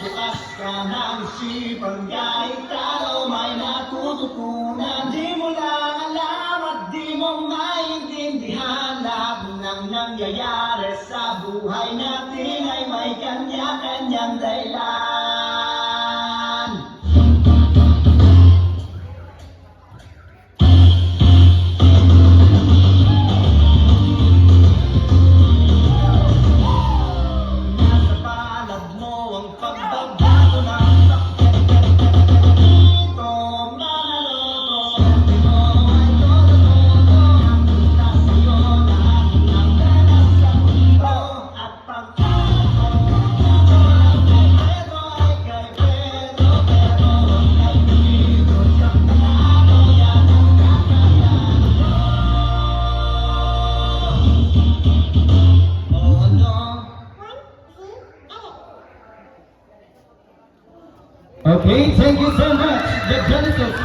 Bukas ka ng isipan kahit araw may natututunan. Di mo lang alam at di mo maintindihan. Lahat ng nangyayari sa buhay natin ay may kanya-kanyang dahilan. Nasa palad mo ang pagbabago ng takbo dito. Manaloto, sabi mo ay todo-todo. Nakita sa'yo lahat ng ganas sa mundo. At pag-alam mo, ang kay Pedro ay kay Pedro. Pero ang kay Pedro, siyang nanalo, yan ang kakayahan mo. Oh no. Okay, thank you so much. The Genesis.